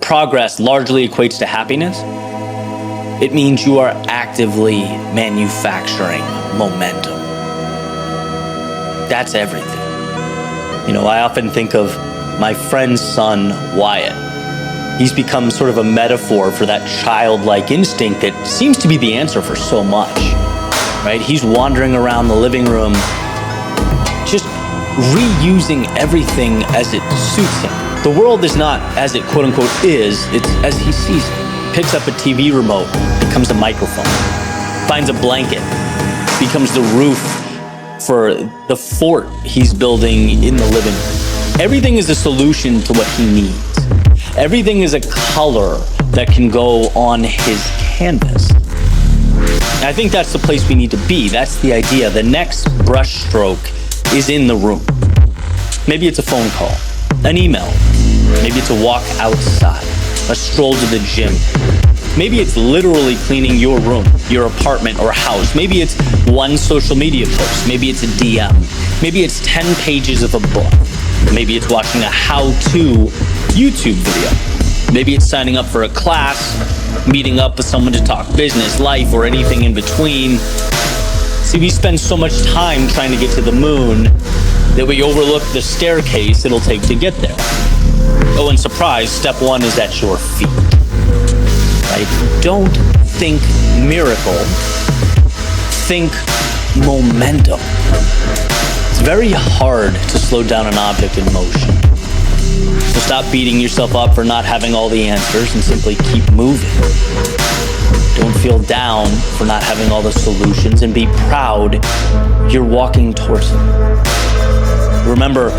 progress largely equates to happiness, it means you are actively manufacturing momentum. That's everything. I often think of my friend's son, Wyatt. He's become sort of a metaphor for that childlike instinct that seems to be the answer for so much, right? He's wandering around the living room, just reusing everything as it suits him. The world is not as it quote unquote is, it's as he sees it. Picks up a TV remote, becomes a microphone. Finds a blanket, becomes the roof for the fort he's building in the living room. Everything is a solution to what he needs. Everything is a color that can go on his canvas. And I think that's the place we need to be. That's the idea. The next brushstroke is in the room. Maybe it's a phone call, an email. Maybe it's a walk outside, a stroll to the gym. Maybe it's literally cleaning your room, your apartment or house. Maybe it's one social media post. Maybe it's a DM. Maybe it's 10 pages of a book. Maybe it's watching a how-to YouTube video. Maybe it's signing up for a class, meeting up with someone to talk business, life, or anything in between. See, we spend so much time trying to get to the moon that we overlook the staircase it'll take to get there. Oh, and surprise, step one is at your feet. Right? Don't think miracle, think momentum. It's very hard to slow down an object in motion. So stop beating yourself up for not having all the answers and simply keep moving. Don't feel down for not having all the solutions and be proud you're walking towards them. Remember,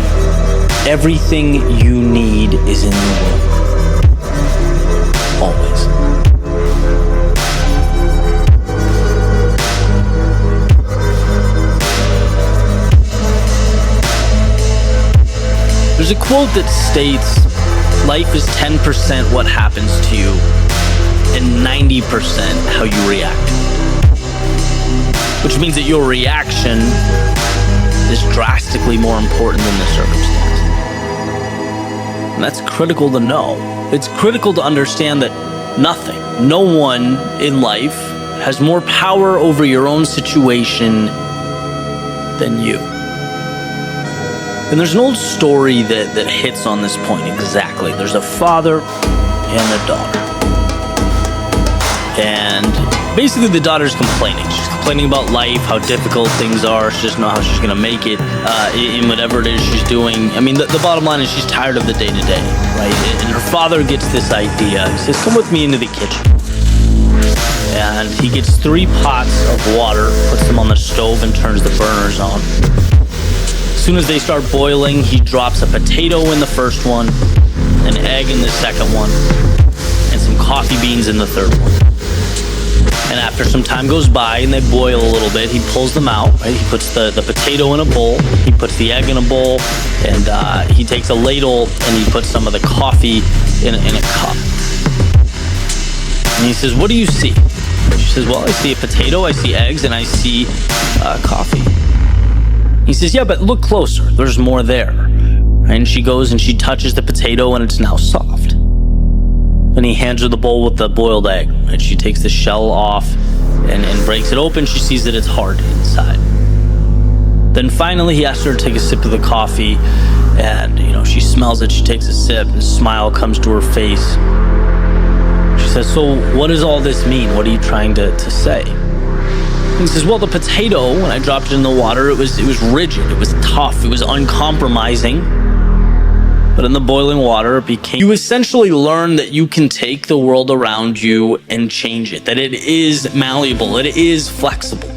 everything you need is in the room. Always. There's a quote that states, life is 10% what happens to you and 90% how you react. Which means that your reaction is drastically more important than the circumstance. And that's critical to know. It's critical to understand that no one in life has more power over your own situation than you. And there's an old story that hits on this point exactly. There's a father and a daughter. And basically the daughter's complaining. She's complaining about life, how difficult things are. She doesn't know how she's going to make it in whatever it is she's doing. I mean, the bottom line is she's tired of the day-to-day, right? And her father gets this idea. He says, come with me into the kitchen. And he gets 3 pots of water, puts them on the stove, and turns the burners on. As soon as they start boiling, he drops a potato in the first one, an egg in the second one, and some coffee beans in the third one. And after some time goes by and they boil a little bit, he pulls them out, right? He puts the potato in a bowl, he puts the egg in a bowl, and he takes a ladle and he puts some of the coffee in a cup. And he says, what do you see? She says, well, I see a potato, I see eggs, and I see coffee. He says, yeah, but look closer. There's more there. And she goes and she touches the potato and it's now soft. And he hands her the bowl with the boiled egg. And she takes the shell off and breaks it open. She sees that it's hard inside. Then finally he asks her to take a sip of the coffee. And, she smells it. She takes a sip and a smile comes to her face. She says, so what does all this mean? What are you trying to say? He says, well, the potato, when I dropped it in the water, it was rigid, it was tough, it was uncompromising. But in the boiling water, it became... You essentially learn that you can take the world around you and change it, that it is malleable, it is flexible.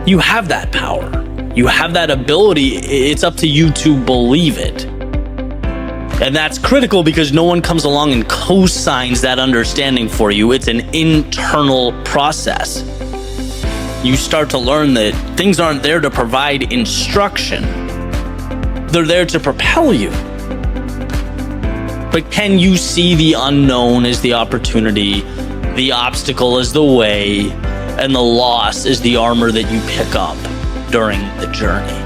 You have that power. You have that ability. It's up to you to believe it. And that's critical because no one comes along and co-signs that understanding for you. It's an internal process. You start to learn that things aren't there to provide instruction. They're there to propel you. But can you see the unknown as the opportunity, the obstacle as the way, and the loss as the armor that you pick up during the journey?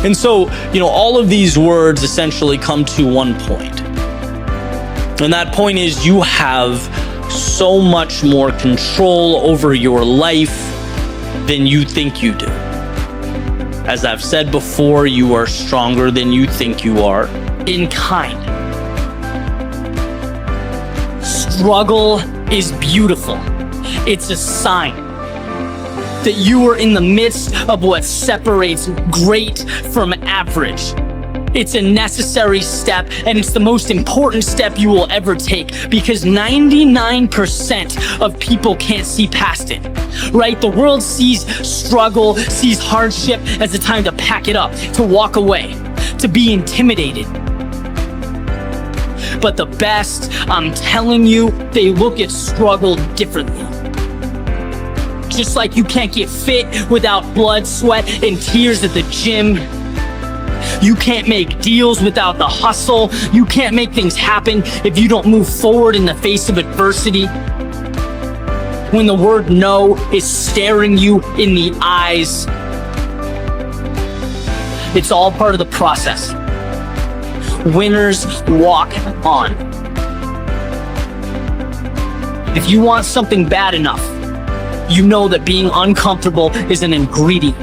And so, all of these words essentially come to one point. And that point is you have so much more control over your life than you think you do. As I've said before, you are stronger than you think you are in kind. Struggle is beautiful. It's a sign that you are in the midst of what separates great from average. It's a necessary step, and it's the most important step you will ever take, because 99% of people can't see past it, right? The world sees struggle, sees hardship as a time to pack it up, to walk away, to be intimidated. But the best, I'm telling you, they look at struggle differently. Just like you can't get fit without blood, sweat, and tears at the gym. You can't make deals without the hustle. You can't make things happen if you don't move forward in the face of adversity. When the word no is staring you in the eyes, it's all part of the process. Winners walk on. If you want something bad enough, you know that being uncomfortable is an ingredient.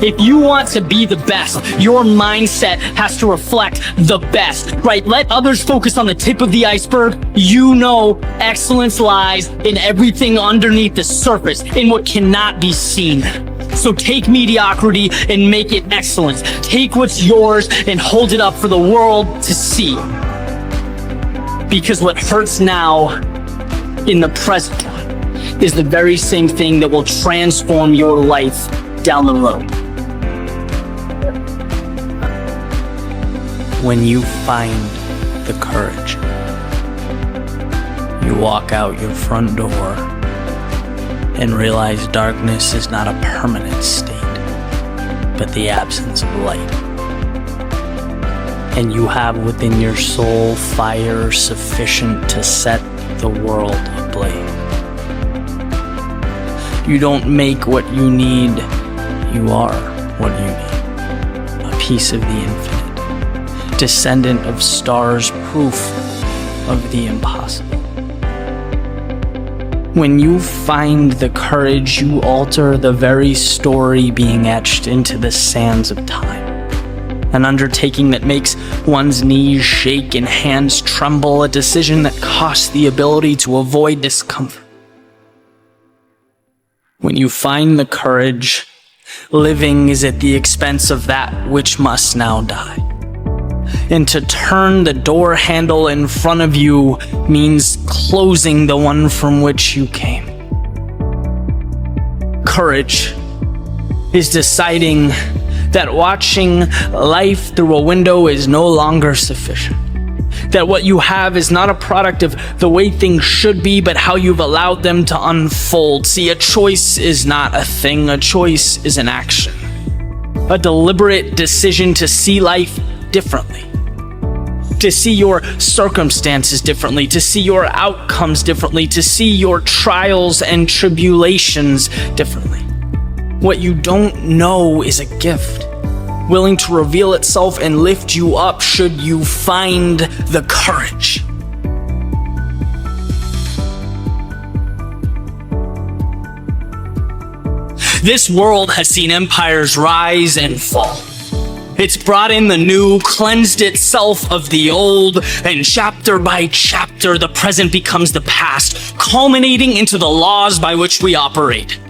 If you want to be the best, your mindset has to reflect the best, right? Let others focus on the tip of the iceberg. You know excellence lies in everything underneath the surface, in what cannot be seen. So take mediocrity and make it excellence. Take what's yours and hold it up for the world to see. Because what hurts now in the present is the very same thing that will transform your life down the road. When you find the courage, you walk out your front door and realize darkness is not a permanent state, but the absence of light. And you have within your soul fire sufficient to set the world ablaze. You don't make what you need, you are what you need. A piece of the infinite. Descendant of stars, proof of the impossible. When you find the courage, you alter the very story being etched into the sands of time. An undertaking that makes one's knees shake and hands tremble, a decision that costs the ability to avoid discomfort. When you find the courage, living is at the expense of that which must now die. And to turn the door handle in front of you means closing the one from which you came. Courage is deciding that watching life through a window is no longer sufficient. That what you have is not a product of the way things should be, but how you've allowed them to unfold. See, a choice is not a thing, a choice is an action. A deliberate decision to see life differently. To see your circumstances differently, to see your outcomes differently, to see your trials and tribulations differently. What you don't know is a gift, willing to reveal itself and lift you up should you find the courage. This world has seen empires rise and fall. It's brought in the new, cleansed itself of the old, and chapter by chapter, the present becomes the past, culminating into the laws by which we operate.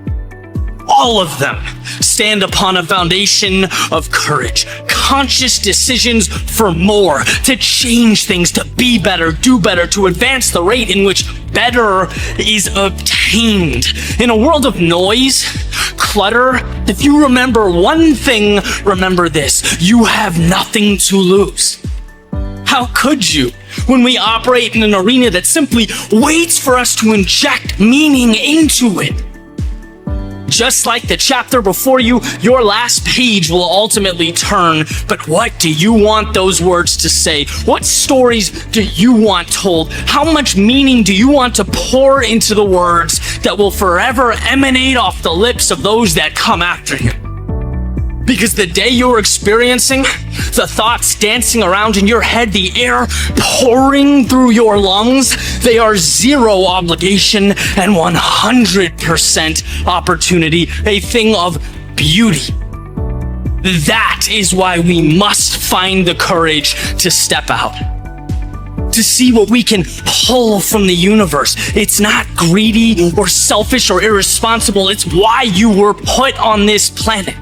All of them stand upon a foundation of courage, conscious decisions for more, to change things, to be better, do better, to advance the rate in which better is obtained. In a world of noise, clutter, if you remember one thing, remember this: you have nothing to lose. How could you, when we operate in an arena that simply waits for us to inject meaning into it? Just like the chapter before you, your last page will ultimately turn. But what do you want those words to say? What stories do you want told? How much meaning do you want to pour into the words that will forever emanate off the lips of those that come after you? Because the day you're experiencing, the thoughts dancing around in your head, the air pouring through your lungs, they are zero obligation and 100% opportunity, a thing of beauty. That is why we must find the courage to step out, to see what we can pull from the universe. It's not greedy or selfish or irresponsible. It's why you were put on this planet.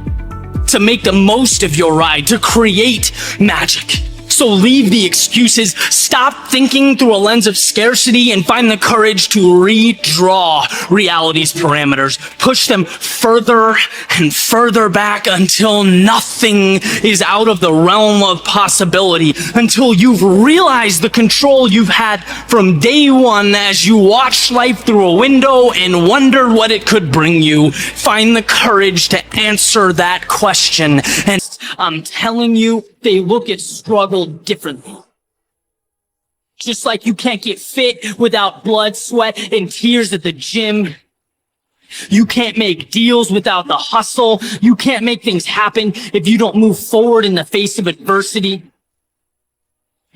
To make the most of your ride, to create magic. So leave the excuses, stop thinking through a lens of scarcity, and find the courage to redraw reality's parameters. Push them further and further back until nothing is out of the realm of possibility, until you've realized the control you've had from day one as you watched life through a window and wondered what it could bring you. Find the courage to answer that question. And I'm telling you, they look at struggle differently. Just like you can't get fit without blood, sweat, and tears at the gym. You can't make deals without the hustle. You can't make things happen if you don't move forward in the face of adversity.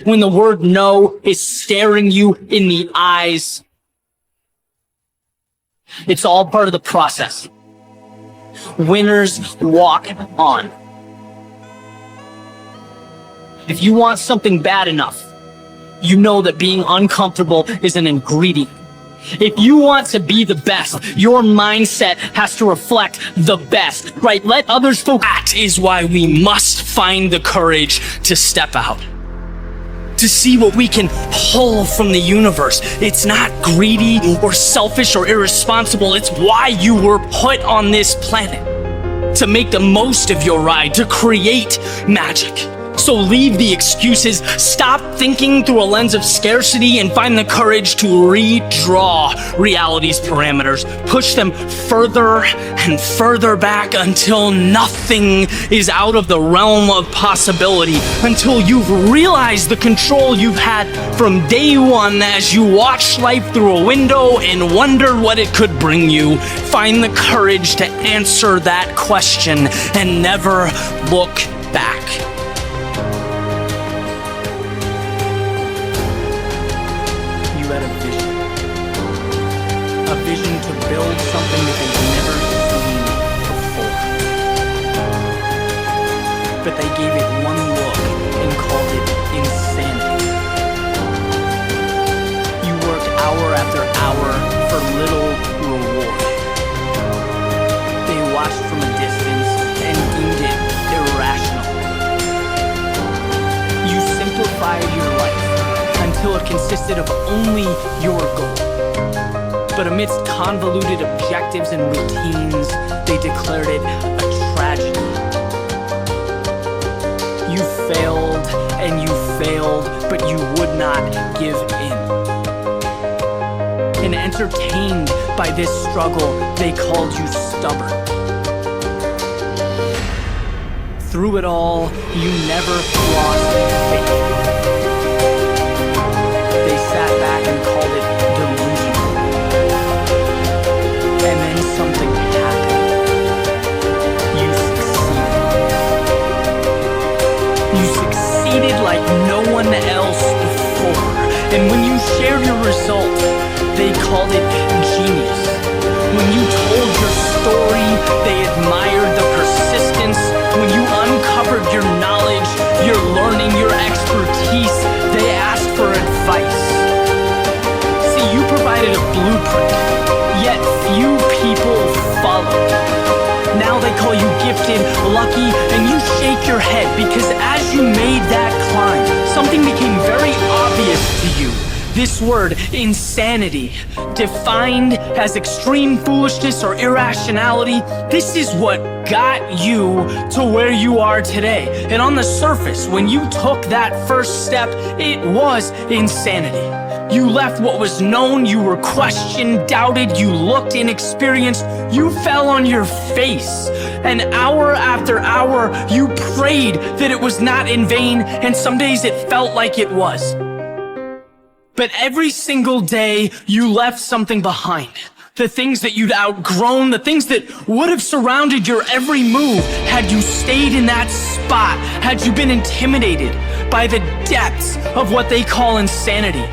When the word no is staring you in the eyes, it's all part of the process. Winners walk on. If you want something bad enough, you know that being uncomfortable is an ingredient. If you want to be the best, your mindset has to reflect the best, right? Let others focus. That is why we must find the courage to step out, to see what we can pull from the universe. It's not greedy or selfish or irresponsible. It's why you were put on this planet. To make the most of your ride, to create magic. So leave the excuses, stop thinking through a lens of scarcity, and find the courage to redraw reality's parameters. Push them further and further back until nothing is out of the realm of possibility, until you've realized the control you've had from day one as you watched life through a window and wondered what it could bring you. Find the courage to answer that question and never look back. A vision to build something that they've never seen before. But they gave it one look and called it insanity. You worked hour after hour for little reward. They watched from a distance and deemed it irrational. You simplified your life until it consisted of only your goal. But amidst convoluted objectives and routines, they declared it a tragedy. You failed and you failed, but you would not give in. And entertained by this struggle, they called you stubborn. Through it all, you never lost faith. They sat back and called it delusion. And then something happened. You succeeded. You succeeded like no one else before. And when you shared your result, they called it genius. When you told your story, they admired the persistence. When you uncovered your knowledge, your learning, your expertise, they asked for advice. See, you provided a blueprint. Yet few people followed. Now they call you gifted, lucky, and you shake your head because as you made that climb, something became very obvious to you. This word, insanity, defined as extreme foolishness or irrationality, this is what got you to where you are today. And on the surface, when you took that first step, it was insanity. You left what was known, you were questioned, doubted, you looked inexperienced, you fell on your face. And hour after hour, you prayed that it was not in vain, and some days it felt like it was. But every single day, you left something behind. The things that you'd outgrown, the things that would have surrounded your every move had you stayed in that spot, had you been intimidated by the depths of what they call insanity.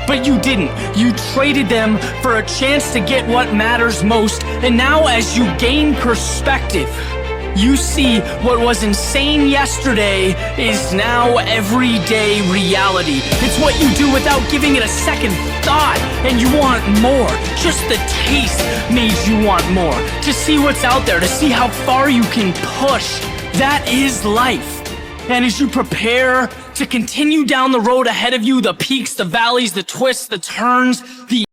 But you didn't. You traded them for a chance to get what matters most. And now as you gain perspective, you see what was insane yesterday is now everyday reality. It's what you do without giving it a second thought, and you want more. Just the taste made you want more. To see what's out there, to see how far you can push. That is life. And as you prepare to continue down the road ahead of you, the peaks, the valleys, the twists, the turns, the